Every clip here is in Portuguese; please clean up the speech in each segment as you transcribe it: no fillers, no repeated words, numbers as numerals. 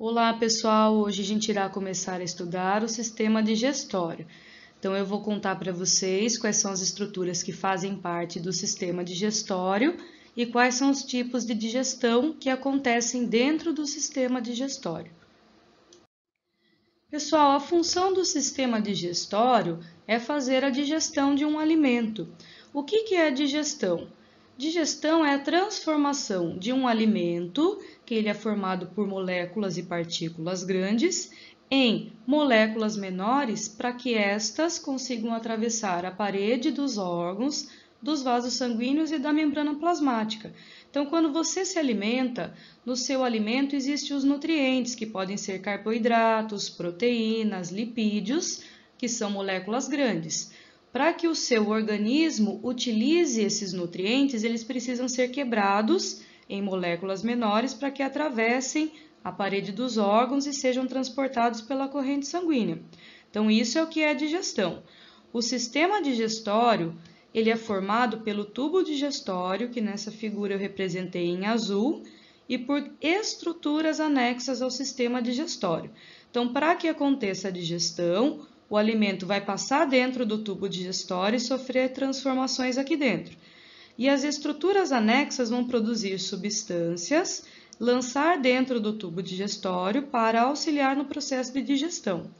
Olá pessoal, hoje a gente irá começar a estudar o sistema digestório. Então eu vou contar para vocês quais são as estruturas que fazem parte do sistema digestório e quais são os tipos de digestão que acontecem dentro do sistema digestório. Pessoal, a função do sistema digestório é fazer a digestão de um alimento. O que é a digestão? Digestão é a transformação de um alimento, que ele é formado por moléculas e partículas grandes, em moléculas menores para que estas consigam atravessar a parede dos órgãos, dos vasos sanguíneos e da membrana plasmática. Então, quando você se alimenta, no seu alimento existem os nutrientes, que podem ser carboidratos, proteínas, lipídios, que são moléculas grandes. Para que o seu organismo utilize esses nutrientes, eles precisam ser quebrados em moléculas menores para que atravessem a parede dos órgãos e sejam transportados pela corrente sanguínea. Então, isso é o que é a digestão. O sistema digestório, ele é formado pelo tubo digestório, que nessa figura eu representei em azul, e por estruturas anexas ao sistema digestório. Então, para que aconteça a digestão, o alimento vai passar dentro do tubo digestório e sofrer transformações aqui dentro. E as estruturas anexas vão produzir substâncias, lançar dentro do tubo digestório para auxiliar no processo de digestão.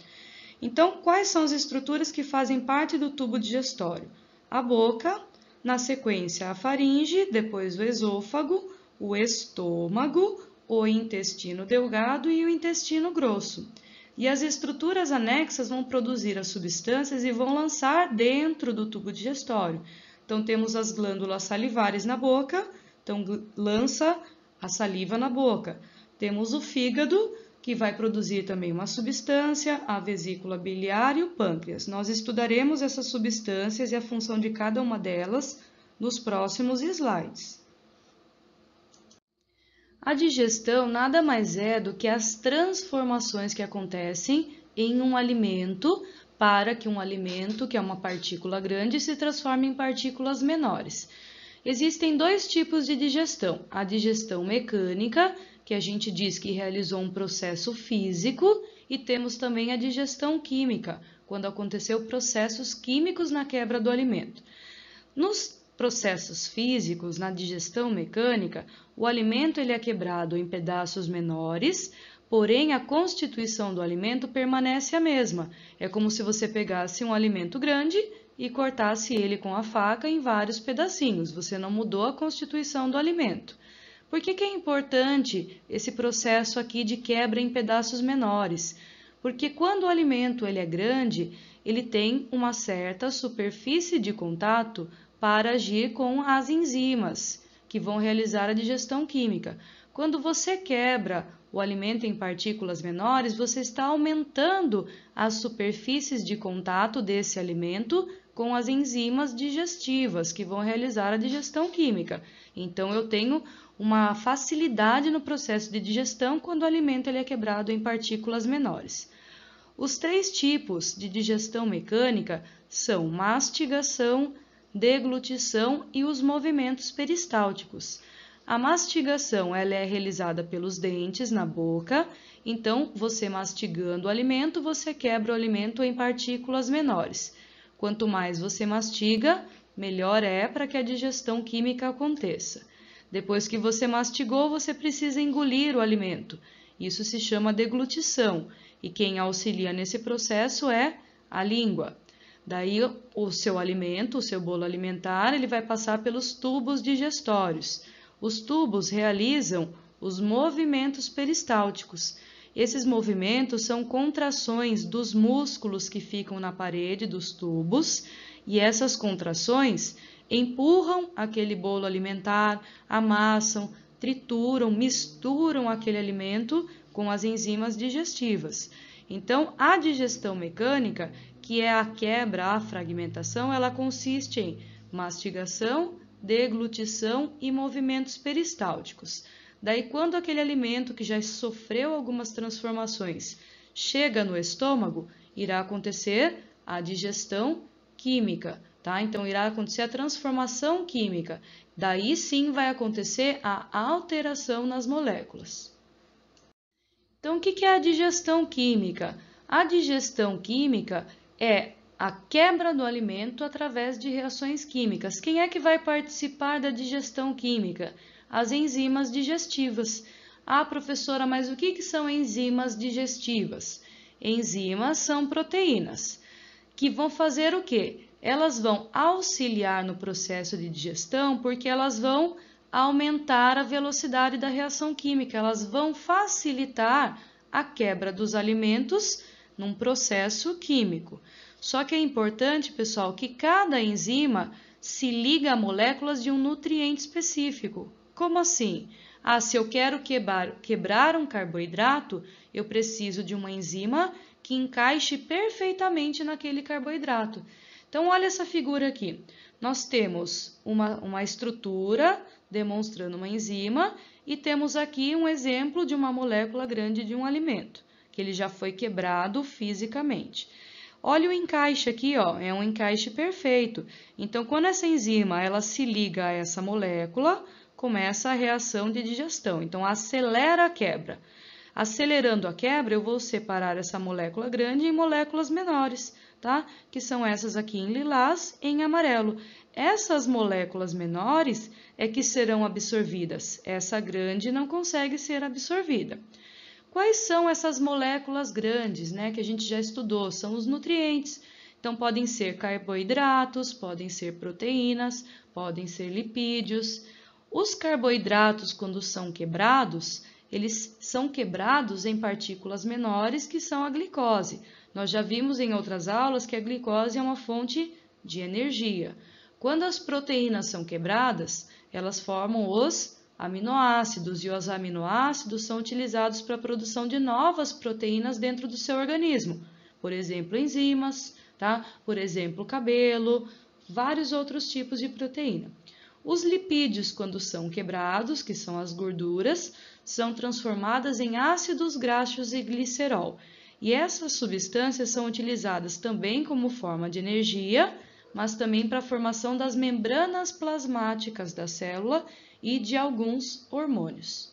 Então, quais são as estruturas que fazem parte do tubo digestório? A boca, na sequência a faringe, depois o esôfago, o estômago, o intestino delgado e o intestino grosso. E as estruturas anexas vão produzir as substâncias e vão lançar dentro do tubo digestório. Então, temos as glândulas salivares na boca, então lança a saliva na boca. Temos o fígado, que vai produzir também uma substância, a vesícula biliar e o pâncreas. Nós estudaremos essas substâncias e a função de cada uma delas nos próximos slides. A digestão nada mais é do que as transformações que acontecem em um alimento para que um alimento, que é uma partícula grande, se transforme em partículas menores. Existem dois tipos de digestão. A digestão mecânica, que a gente diz que realizou um processo físico, e temos também a digestão química, quando aconteceu processos químicos na quebra do alimento. Nos processos físicos, na digestão mecânica, o alimento ele é quebrado em pedaços menores, porém a constituição do alimento permanece a mesma. É como se você pegasse um alimento grande e cortasse ele com a faca em vários pedacinhos. Você não mudou a constituição do alimento. Por que é importante esse processo aqui de quebra em pedaços menores? Porque quando o alimento ele é grande, ele tem uma certa superfície de contato para agir com as enzimas, que vão realizar a digestão química. Quando você quebra o alimento em partículas menores, você está aumentando as superfícies de contato desse alimento com as enzimas digestivas, que vão realizar a digestão química. Então, eu tenho uma facilidade no processo de digestão quando o alimento ele é quebrado em partículas menores. Os três tipos de digestão mecânica são mastigação, deglutição e os movimentos peristálticos. A mastigação ela é realizada pelos dentes na boca, então você mastigando o alimento, você quebra o alimento em partículas menores. Quanto mais você mastiga, melhor é para que a digestão química aconteça. Depois que você mastigou, você precisa engolir o alimento. Isso se chama deglutição, e quem auxilia nesse processo é a língua. Daí o seu alimento, o seu bolo alimentar, ele vai passar pelos tubos digestórios. Os tubos realizam os movimentos peristálticos. Esses movimentos são contrações dos músculos que ficam na parede dos tubos, e essas contrações empurram aquele bolo alimentar, amassam, trituram, misturam aquele alimento com as enzimas digestivas. Então, a digestão mecânica, que é a quebra, a fragmentação, ela consiste em mastigação, deglutição e movimentos peristálticos. Daí, quando aquele alimento que já sofreu algumas transformações chega no estômago, irá acontecer a digestão química, tá? Então, irá acontecer a transformação química. Daí sim vai acontecer a alteração nas moléculas. Então, o que é a digestão química? A digestão química é a quebra do alimento através de reações químicas. Quem é que vai participar da digestão química? As enzimas digestivas. Ah, professora, mas o que são enzimas digestivas? Enzimas são proteínas que vão fazer o quê? Elas vão auxiliar no processo de digestão porque elas vão aumentar a velocidade da reação química, elas vão facilitar a quebra dos alimentos num processo químico. Só que é importante, pessoal, que cada enzima se liga a moléculas de um nutriente específico. Como assim? Ah, se eu quero quebrar um carboidrato, eu preciso de uma enzima que encaixe perfeitamente naquele carboidrato. Então, olha essa figura aqui. Nós temos uma estrutura demonstrando uma enzima e temos aqui um exemplo de uma molécula grande de um alimento, que ele já foi quebrado fisicamente. Olha o encaixe aqui, ó, é um encaixe perfeito. Então, quando essa enzima ela se liga a essa molécula, começa a reação de digestão. Então, acelera a quebra. Acelerando a quebra, eu vou separar essa molécula grande em moléculas menores, tá? Que são essas aqui em lilás e em amarelo. Essas moléculas menores é que serão absorvidas. Essa grande não consegue ser absorvida. Quais são essas moléculas grandes, né, que a gente já estudou? São os nutrientes. Então, podem ser carboidratos, podem ser proteínas, podem ser lipídios. Os carboidratos, quando são quebrados, eles são quebrados em partículas menores, que são a glicose. Nós já vimos em outras aulas que a glicose é uma fonte de energia. Quando as proteínas são quebradas, elas formam os aminoácidos, e os aminoácidos são utilizados para a produção de novas proteínas dentro do seu organismo. Por exemplo, enzimas, tá? Por exemplo, cabelo, vários outros tipos de proteína. Os lipídios, quando são quebrados, que são as gorduras, são transformadas em ácidos graxos e glicerol. E essas substâncias são utilizadas também como forma de energia, mas também para a formação das membranas plasmáticas da célula e de alguns hormônios.